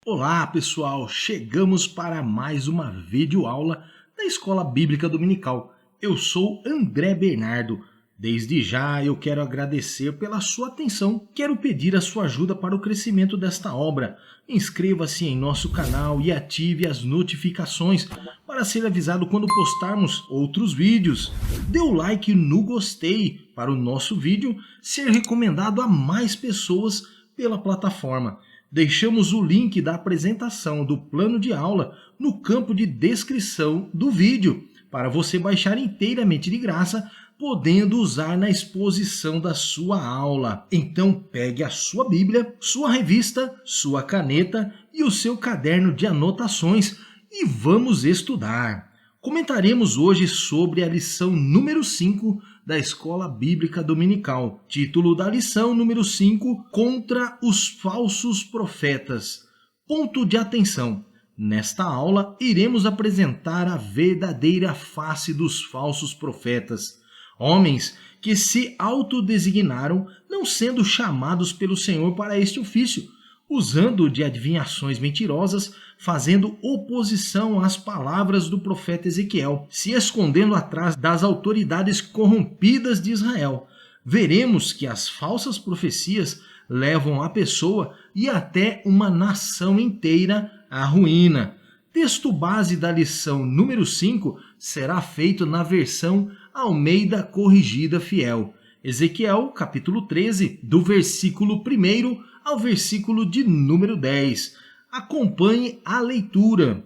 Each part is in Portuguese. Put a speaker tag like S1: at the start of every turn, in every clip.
S1: Olá pessoal, chegamos para mais uma videoaula da Escola Bíblica Dominical. Eu sou André Bernardo. Desde já eu quero agradecer pela sua atenção. Quero pedir a sua ajuda para o crescimento desta obra. Inscreva-se em nosso canal e ative as notificações para ser avisado quando postarmos outros vídeos. Dê o like no gostei para o nosso vídeo ser recomendado a mais pessoas pela plataforma. Deixamos o link da apresentação do plano de aula no campo de descrição do vídeo, para você baixar inteiramente de graça, podendo usar na exposição da sua aula. Então pegue a sua Bíblia, sua revista, sua caneta e o seu caderno de anotações e vamos estudar. Comentaremos hoje sobre a lição número 5 da Escola Bíblica Dominical. Título da lição número 5, Contra os Falsos Profetas. Ponto de atenção. Nesta aula, iremos apresentar a verdadeira face dos falsos profetas. Homens que se autodesignaram, não sendo chamados pelo Senhor para este ofício, usando de adivinhações mentirosas, fazendo oposição às palavras do profeta Ezequiel, se escondendo atrás das autoridades corrompidas de Israel. Veremos que as falsas profecias levam a pessoa e até uma nação inteira à ruína. Texto base da lição número 5 será feito na versão Almeida Corrigida Fiel. Ezequiel, capítulo 13, do versículo 1 ao versículo de número 10. Acompanhe a leitura.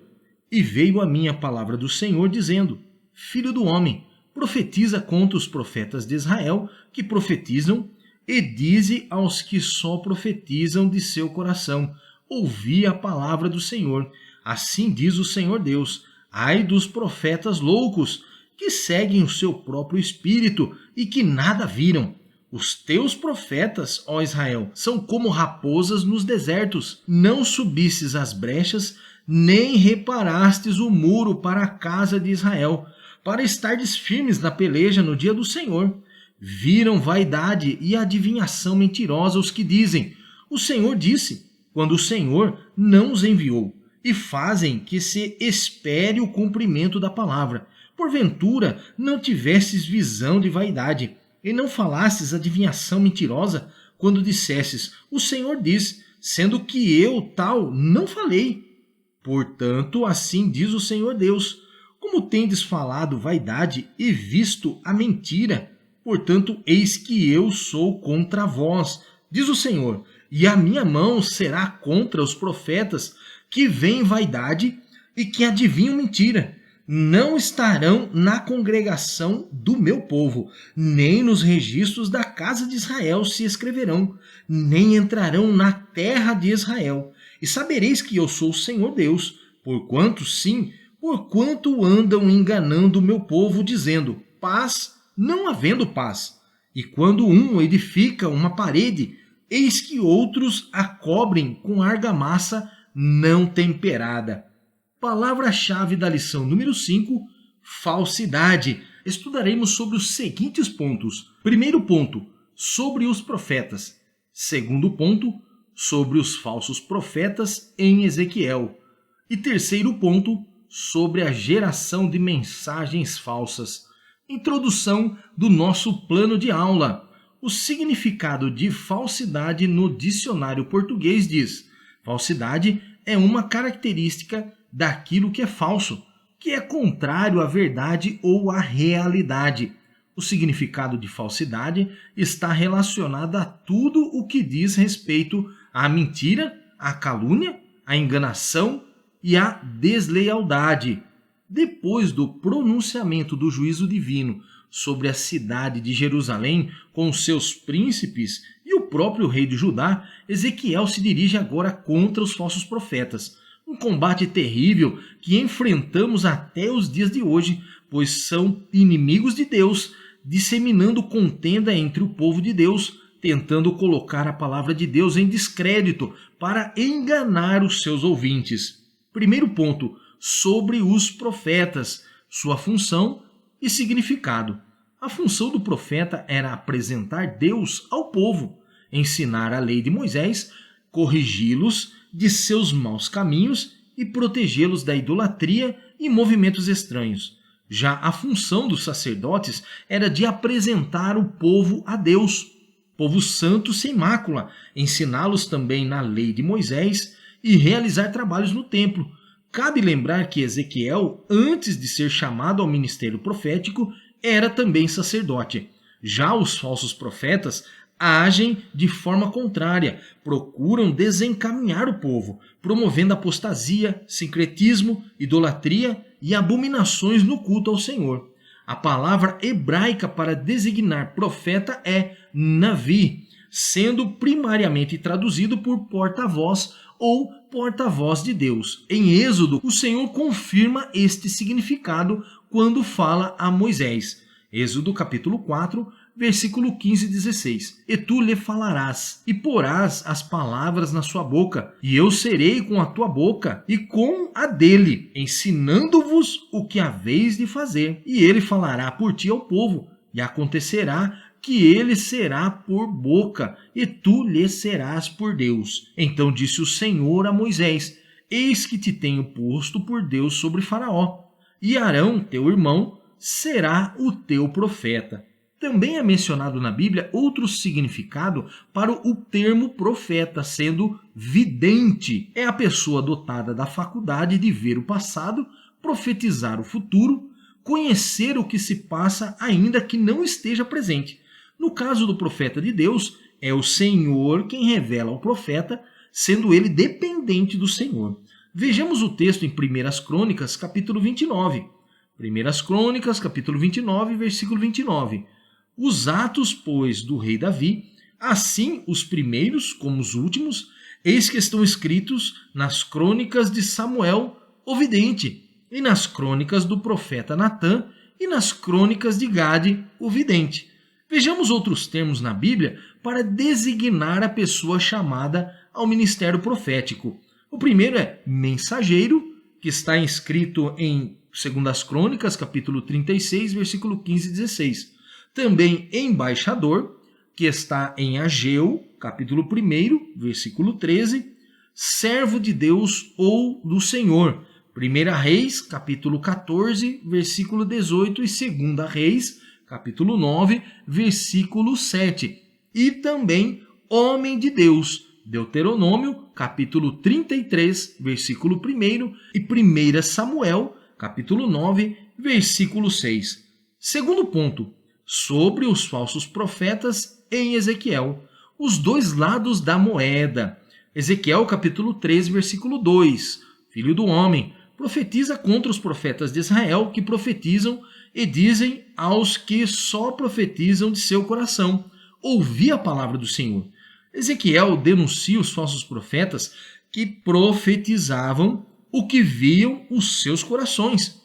S1: E veio a mim a palavra do Senhor, dizendo: Filho do homem, profetiza contra os profetas de Israel, que profetizam, e dize aos que só profetizam de seu coração: ouvi a palavra do Senhor. Assim diz o Senhor Deus: ai dos profetas loucos, que seguem o seu próprio espírito e que nada viram. Os teus profetas, ó Israel, são como raposas nos desertos. Não subistes as brechas, nem reparastes o muro para a casa de Israel, para estardes firmes na peleja no dia do Senhor. Viram vaidade e adivinhação mentirosa os que dizem: o Senhor disse, quando o Senhor não os enviou, e fazem que se espere o cumprimento da palavra. Porventura, não tivestes visão de vaidade, e não falastes adivinhação mentirosa, quando dissesses: o Senhor diz, sendo que eu tal não falei. Portanto, assim diz o Senhor Deus: como tendes falado vaidade e visto a mentira, portanto, eis que eu sou contra vós, diz o Senhor, e a minha mão será contra os profetas que veem vaidade e que adivinham mentira. Não estarão na congregação do meu povo, nem nos registros da casa de Israel se escreverão, nem entrarão na terra de Israel. E sabereis que eu sou o Senhor Deus, porquanto andam enganando o meu povo, dizendo: paz, não havendo paz. E quando um edifica uma parede, eis que outros a cobrem com argamassa não temperada. Palavra-chave da lição número 5, falsidade. Estudaremos sobre os seguintes pontos. Primeiro ponto, sobre os profetas. Segundo ponto, sobre os falsos profetas em Ezequiel. E terceiro ponto, sobre a geração de mensagens falsas. Introdução do nosso plano de aula. O significado de falsidade no dicionário português diz: falsidade é uma característica daquilo que é falso, que é contrário à verdade ou à realidade. O significado de falsidade está relacionado a tudo o que diz respeito à mentira, à calúnia, à enganação e à deslealdade. Depois do pronunciamento do juízo divino sobre a cidade de Jerusalém com seus príncipes e o próprio rei de Judá, Ezequiel se dirige agora contra os falsos profetas. Um combate terrível que enfrentamos até os dias de hoje, pois são inimigos de Deus, disseminando contenda entre o povo de Deus, tentando colocar a palavra de Deus em descrédito para enganar os seus ouvintes. Primeiro ponto, sobre os profetas, sua função e significado. A função do profeta era apresentar Deus ao povo, ensinar a lei de Moisés, corrigi-los de seus maus caminhos e protegê-los da idolatria e movimentos estranhos. Já a função dos sacerdotes era de apresentar o povo a Deus, povo santo sem mácula, ensiná-los também na lei de Moisés e realizar trabalhos no templo. Cabe lembrar que Ezequiel, antes de ser chamado ao ministério profético, era também sacerdote. Já os falsos profetas agem de forma contrária, procuram desencaminhar o povo, promovendo apostasia, sincretismo, idolatria e abominações no culto ao Senhor. A palavra hebraica para designar profeta é Navi, sendo primariamente traduzido por porta-voz ou porta-voz de Deus. Em Êxodo, o Senhor confirma este significado quando fala a Moisés. Êxodo capítulo 4, versículo 15 e 16. E tu lhe falarás, e porás as palavras na sua boca, e eu serei com a tua boca e com a dele, ensinando-vos o que haveis de fazer. E ele falará por ti ao povo, e acontecerá que ele será por boca, e tu lhe serás por Deus. Então disse o Senhor a Moisés: eis que te tenho posto por Deus sobre Faraó, e Arão, teu irmão, será o teu profeta. Também é mencionado na Bíblia outro significado para o termo profeta, sendo vidente. É a pessoa dotada da faculdade de ver o passado, profetizar o futuro, conhecer o que se passa ainda que não esteja presente. No caso do profeta de Deus, é o Senhor quem revela ao profeta, sendo ele dependente do Senhor. Vejamos o texto em 1 Crônicas, capítulo 29. 1 Crônicas, capítulo 29, versículo 29. Os atos, pois, do rei Davi, assim os primeiros como os últimos, eis que estão escritos nas crônicas de Samuel, o vidente, e nas crônicas do profeta Natã, e nas crônicas de Gade, o vidente. Vejamos outros termos na Bíblia para designar a pessoa chamada ao ministério profético. O primeiro é mensageiro, que está escrito em 2 Crônicas, capítulo 36, versículo 15 e 16. Também embaixador, que está em Ageu, capítulo 1, versículo 13. Servo de Deus ou do Senhor. 1 Reis, capítulo 14, versículo 18 e 2 Reis, capítulo 9, versículo 7. E também homem de Deus. Deuteronômio, capítulo 33, versículo 1 e 1 Samuel, capítulo 9, versículo 6. Segundo ponto, sobre os falsos profetas em Ezequiel, os dois lados da moeda. Ezequiel capítulo 13, versículo 2. Filho do homem, profetiza contra os profetas de Israel que profetizam e dizem aos que só profetizam de seu coração: ouvi a palavra do Senhor. Ezequiel denuncia os falsos profetas que profetizavam o que viam os seus corações,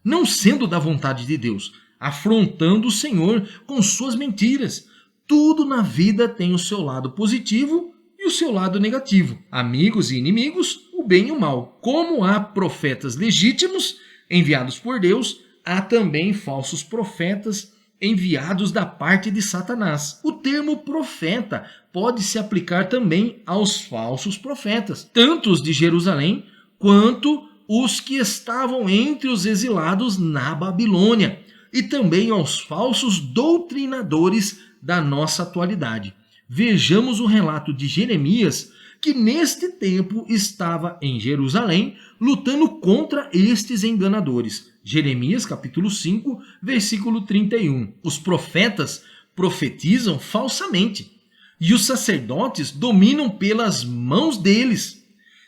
S1: não sendo da vontade de Deus, afrontando o Senhor com suas mentiras. Tudo na vida tem o seu lado positivo e o seu lado negativo. Amigos e inimigos, o bem e o mal. Como há profetas legítimos enviados por Deus, há também falsos profetas enviados da parte de Satanás. O termo profeta pode se aplicar também aos falsos profetas, tanto os de Jerusalém quanto os que estavam entre os exilados na Babilônia, e também aos falsos doutrinadores da nossa atualidade. Vejamos o relato de Jeremias, que neste tempo estava em Jerusalém, lutando contra estes enganadores. Jeremias capítulo 5, versículo 31. Os profetas profetizam falsamente, e os sacerdotes dominam pelas mãos deles.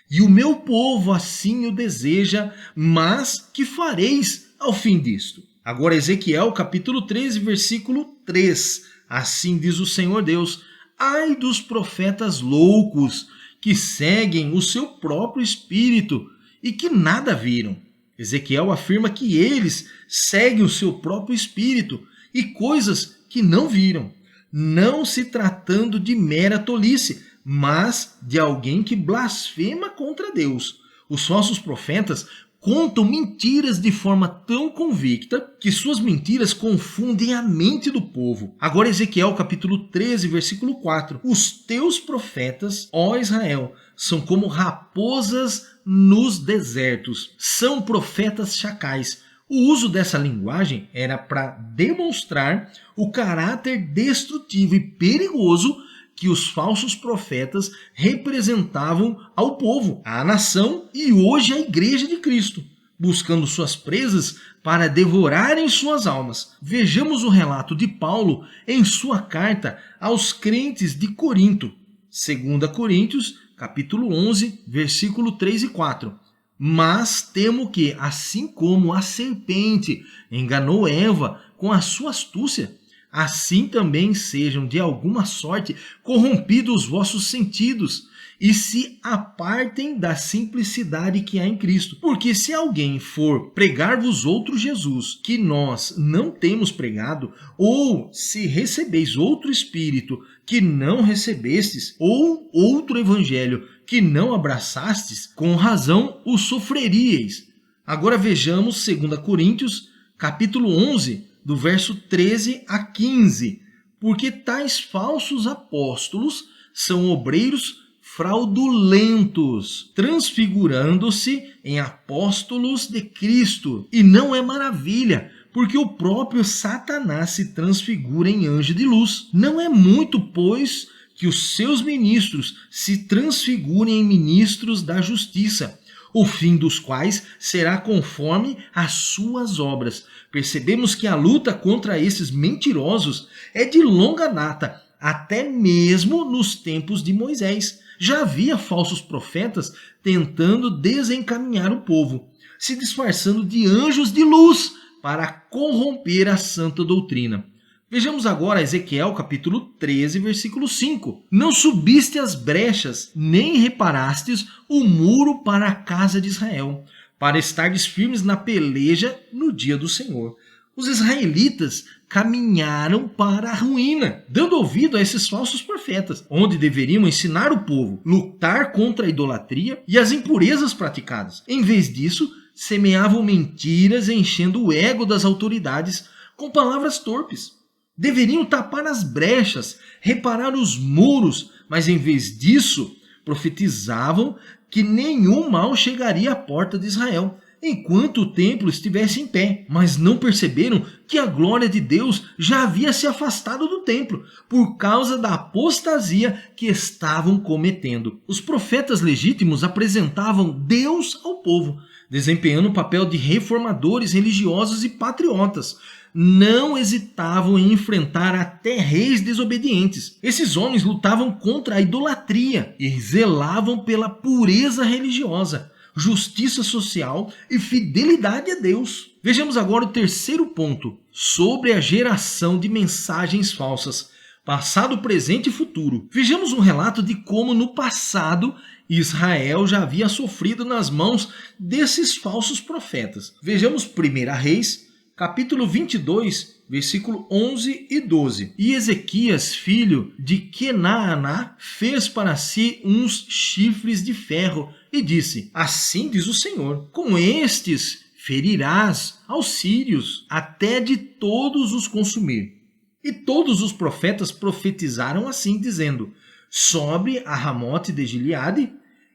S1: E o meu povo assim o deseja, mas que fareis ao fim disto? Agora Ezequiel capítulo 13, versículo 3. Assim diz o Senhor Deus: ai dos profetas loucos, que seguem o seu próprio espírito e que nada viram. Ezequiel afirma que eles seguem o seu próprio espírito e coisas que não viram, não se tratando de mera tolice, mas de alguém que blasfema contra Deus. Os falsos profetas contam mentiras de forma tão convicta que suas mentiras confundem a mente do povo. Agora Ezequiel capítulo 13, versículo 4. Os teus profetas, ó Israel, são como raposas nos desertos. São profetas chacais. O uso dessa linguagem era para demonstrar o caráter destrutivo e perigoso que os falsos profetas representavam ao povo, à nação e hoje à igreja de Cristo, buscando suas presas para devorarem suas almas. Vejamos o relato de Paulo em sua carta aos crentes de Corinto, 2 Coríntios, capítulo 11, versículo 3 e 4. Mas temo que, assim como a serpente enganou Eva com a sua astúcia, assim também sejam de alguma sorte corrompidos os vossos sentidos e se apartem da simplicidade que há em Cristo. Porque se alguém for pregar-vos outro Jesus que nós não temos pregado, ou se recebeis outro Espírito que não recebestes, ou outro evangelho que não abraçastes, com razão o sofreríeis. Agora vejamos 2 Coríntios, capítulo 11, do verso 13 a 15. Porque tais falsos apóstolos são obreiros fraudulentos, transfigurando-se em apóstolos de Cristo. E não é maravilha, porque o próprio Satanás se transfigura em anjo de luz. Não é muito, pois, que os seus ministros se transfigurem em ministros da justiça, o fim dos quais será conforme as suas obras. Percebemos que a luta contra esses mentirosos é de longa data, até mesmo nos tempos de Moisés. Já havia falsos profetas tentando desencaminhar o povo, se disfarçando de anjos de luz para corromper a santa doutrina. Vejamos agora Ezequiel capítulo 13, versículo 5. Não subiste as brechas, nem reparastes o muro para a casa de Israel, para estardes firmes na peleja no dia do Senhor. Os israelitas caminharam para a ruína, dando ouvido a esses falsos profetas, onde deveriam ensinar o povo, lutar contra a idolatria e as impurezas praticadas. Em vez disso, semeavam mentiras, enchendo o ego das autoridades com palavras torpes. Deveriam tapar as brechas, reparar os muros, mas em vez disso, profetizavam que nenhum mal chegaria à porta de Israel, enquanto o templo estivesse em pé. Mas não perceberam que a glória de Deus já havia se afastado do templo, por causa da apostasia que estavam cometendo. Os profetas legítimos apresentavam Deus ao povo, desempenhando o papel de reformadores religiosos e patriotas. Não hesitavam em enfrentar até reis desobedientes. Esses homens lutavam contra a idolatria e zelavam pela pureza religiosa, justiça social e fidelidade a Deus. Vejamos agora o terceiro ponto, sobre a geração de mensagens falsas, passado, presente e futuro. Vejamos um relato de como no passado Israel já havia sofrido nas mãos desses falsos profetas. Vejamos 1 Reis, capítulo 22, versículo 11 e 12. E Ezequias, filho de Kenaaná, fez para si uns chifres de ferro e disse: assim diz o Senhor, com estes ferirás aos sírios, até de todos os consumir. E todos os profetas profetizaram assim, dizendo: sobe a Ramote de Gileade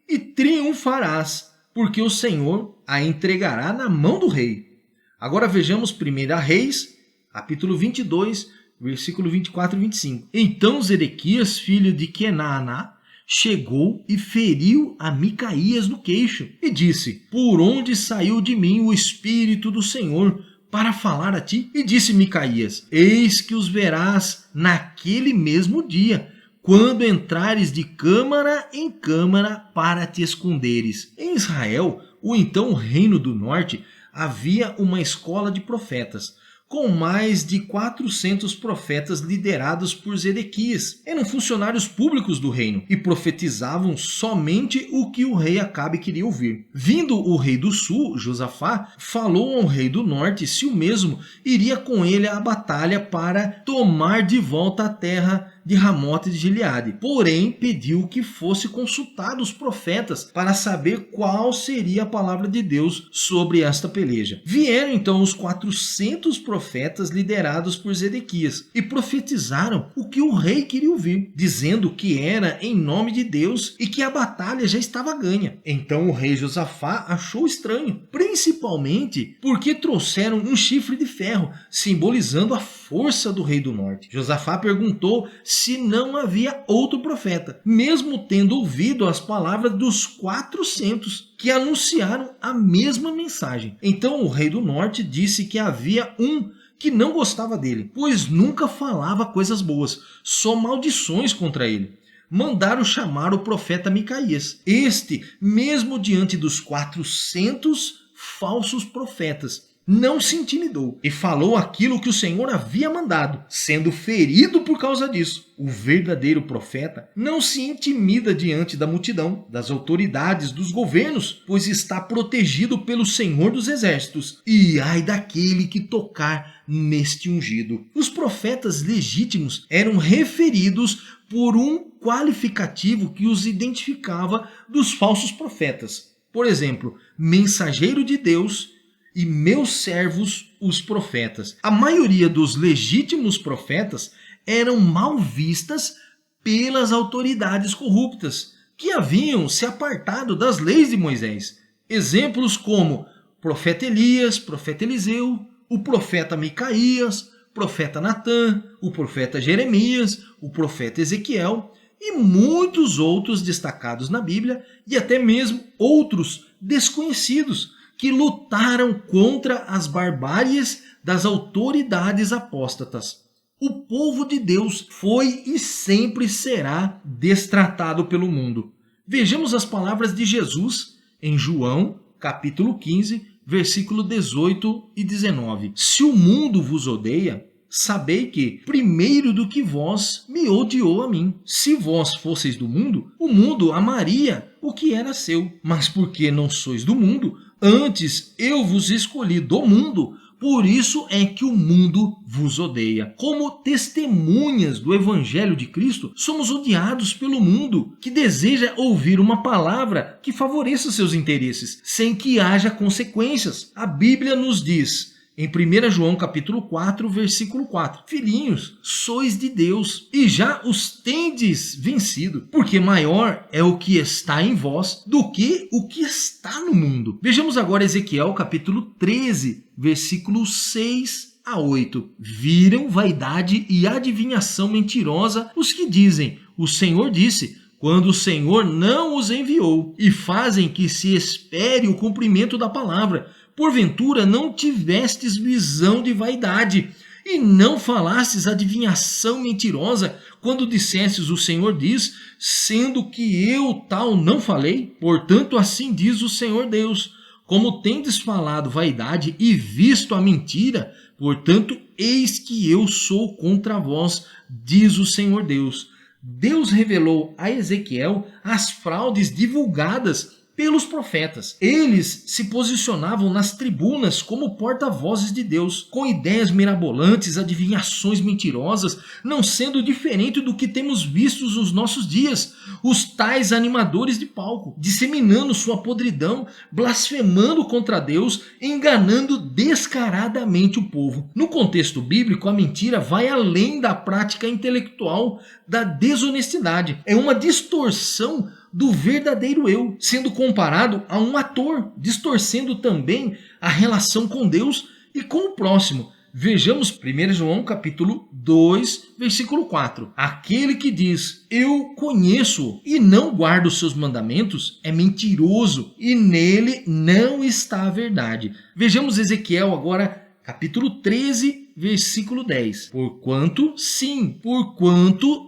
S1: e triunfarás, porque o Senhor a entregará na mão do rei. Agora vejamos 1 Reis, capítulo 22, versículo 24 e 25. Então Zedequias, filho de Kenaaná, chegou e feriu a Micaías no queixo e disse: por onde saiu de mim o Espírito do Senhor para falar a ti? E disse Micaías: eis que os verás naquele mesmo dia, quando entrares de câmara em câmara para te esconderes. Em Israel, o então Reino do Norte, havia uma escola de profetas, com mais de 400 profetas liderados por Zedequias. Eram funcionários públicos do reino e profetizavam somente o que o rei Acabe queria ouvir. Vindo o rei do sul, Josafá, falou ao rei do norte se o mesmo iria com ele à batalha para tomar de volta a terra de Ramote de Gileade. Porém, pediu que fosse consultado os profetas para saber qual seria a palavra de Deus sobre esta peleja. Vieram então os 400 profetas liderados por Zedequias e profetizaram o que o rei queria ouvir, dizendo que era em nome de Deus e que a batalha já estava ganha. Então o rei Josafá achou estranho, principalmente porque trouxeram um chifre de ferro, simbolizando a força do rei do norte. Josafá perguntou se não havia outro profeta, mesmo tendo ouvido as palavras dos 400 que anunciaram a mesma mensagem. Então o rei do norte disse que havia um que não gostava dele, pois nunca falava coisas boas, só maldições contra ele. Mandaram chamar o profeta Micaías. Este, mesmo diante dos 400 falsos profetas, não se intimidou e falou aquilo que o Senhor havia mandado, sendo ferido por causa disso. O verdadeiro profeta não se intimida diante da multidão, das autoridades, dos governos, pois está protegido pelo Senhor dos Exércitos. E ai daquele que tocar neste ungido. Os profetas legítimos eram referidos por um qualificativo que os identificava dos falsos profetas. Por exemplo, mensageiro de Deus e meus servos, os profetas. A maioria dos legítimos profetas eram mal vistas pelas autoridades corruptas, que haviam se apartado das leis de Moisés. Exemplos como profeta Elias, profeta Eliseu, o profeta Micaías, profeta Natã, o profeta Jeremias, o profeta Ezequiel e muitos outros destacados na Bíblia e até mesmo outros desconhecidos que lutaram contra as barbáries das autoridades apóstatas. O povo de Deus foi e sempre será destratado pelo mundo. Vejamos as palavras de Jesus em João, capítulo 15, versículo 18 e 19. Se o mundo vos odeia, sabei que, primeiro do que vós, me odiou a mim. Se vós fosseis do mundo, o mundo amaria o que era seu. Mas porque não sois do mundo, antes eu vos escolhi do mundo, por isso é que o mundo vos odeia. Como testemunhas do Evangelho de Cristo, somos odiados pelo mundo, que deseja ouvir uma palavra que favoreça seus interesses, sem que haja consequências. A Bíblia nos diz, em 1 João capítulo 4, versículo 4, filhinhos, sois de Deus e já os tendes vencido, porque maior é o que está em vós do que o que está no mundo. Vejamos agora Ezequiel capítulo 13, versículos 6 a 8. Viram vaidade e adivinhação mentirosa os que dizem, o Senhor disse, quando o Senhor não os enviou, e fazem que se espere o cumprimento da palavra. Porventura não tivestes visão de vaidade, e não falastes adivinhação mentirosa, quando dissestes o Senhor diz, sendo que eu tal não falei? Portanto, assim diz o Senhor Deus, como tendes falado vaidade e visto a mentira, portanto, eis que eu sou contra vós, diz o Senhor Deus. Deus revelou a Ezequiel as fraudes divulgadas pelos profetas. Eles se posicionavam nas tribunas como porta-vozes de Deus, com ideias mirabolantes, adivinhações mentirosas, não sendo diferente do que temos visto nos nossos dias. Os tais animadores de palco, disseminando sua podridão, blasfemando contra Deus, enganando descaradamente o povo. No contexto bíblico, a mentira vai além da prática intelectual da desonestidade. É uma distorção do verdadeiro eu, sendo comparado a um ator, distorcendo também a relação com Deus e com o próximo. Vejamos 1 João capítulo 2, versículo 4. Aquele que diz, eu conheço e não guardo os seus mandamentos, é mentiroso e nele não está a verdade. Vejamos Ezequiel agora, capítulo 13, versículo 10. Porquanto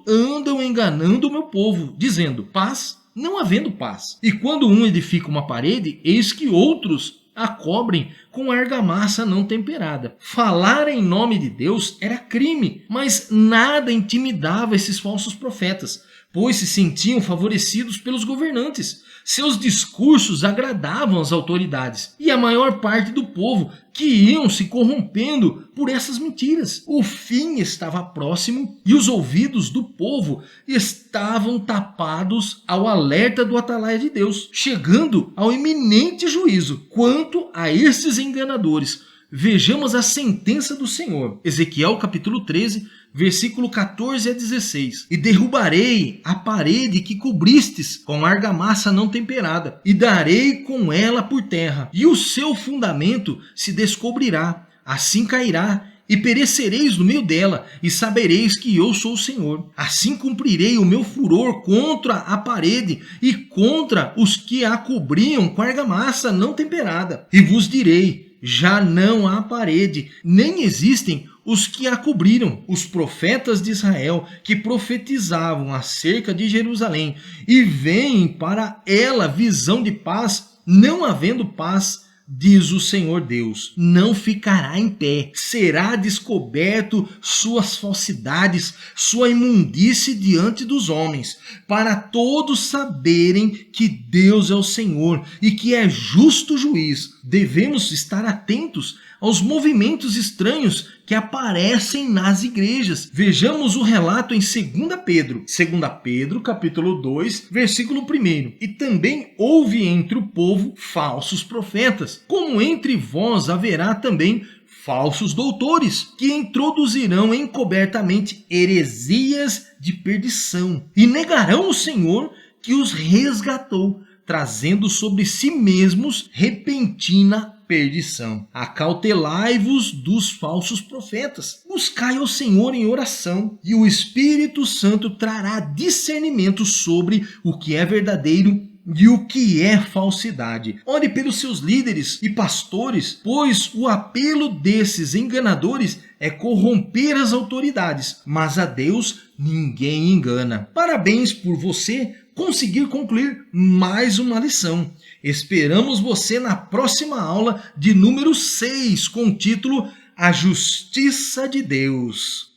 S1: andam enganando o meu povo, dizendo, paz, não havendo paz. E quando um edifica uma parede, eis que outros a cobrem com argamassa não temperada. Falar em nome de Deus era crime, mas nada intimidava esses falsos profetas, pois se sentiam favorecidos pelos governantes. Seus discursos agradavam as autoridades e a maior parte do povo, que iam se corrompendo por essas mentiras. O fim estava próximo e os ouvidos do povo estavam tapados ao alerta do atalaia de Deus, chegando ao iminente juízo quanto a esses enganadores. Vejamos a sentença do Senhor. Ezequiel capítulo 13, versículo 14 a 16. E derrubarei a parede que cobristes com argamassa não temperada, e darei com ela por terra, e o seu fundamento se descobrirá, assim cairá, e perecereis no meio dela, e sabereis que eu sou o Senhor. Assim cumprirei o meu furor contra a parede e contra os que a cobriam com argamassa não temperada. E vos direi: já não há parede, nem existem os que a cobriram, os profetas de Israel, que profetizavam acerca de Jerusalém, e veem para ela visão de paz, não havendo paz, diz o Senhor Deus. Não ficará em pé, será descoberto suas falsidades, sua imundície diante dos homens, para todos saberem que Deus é o Senhor e que é justo juiz. Devemos estar atentos aos movimentos estranhos que aparecem nas igrejas. Vejamos o relato em 2 Pedro. 2 Pedro, capítulo 2, versículo 1. E também houve entre o povo falsos profetas, como entre vós haverá também falsos doutores, que introduzirão encobertamente heresias de perdição, e negarão o Senhor que os resgatou, trazendo sobre si mesmos repentina perdição. Acautelai-vos dos falsos profetas. Buscai ao Senhor em oração, e o Espírito Santo trará discernimento sobre o que é verdadeiro e o que é falsidade. Ore pelos seus líderes e pastores, pois o apelo desses enganadores é corromper as autoridades, mas a Deus ninguém engana. Parabéns por você conseguir concluir mais uma lição. Esperamos você na próxima aula de número 6, com o título A Justiça de Deus.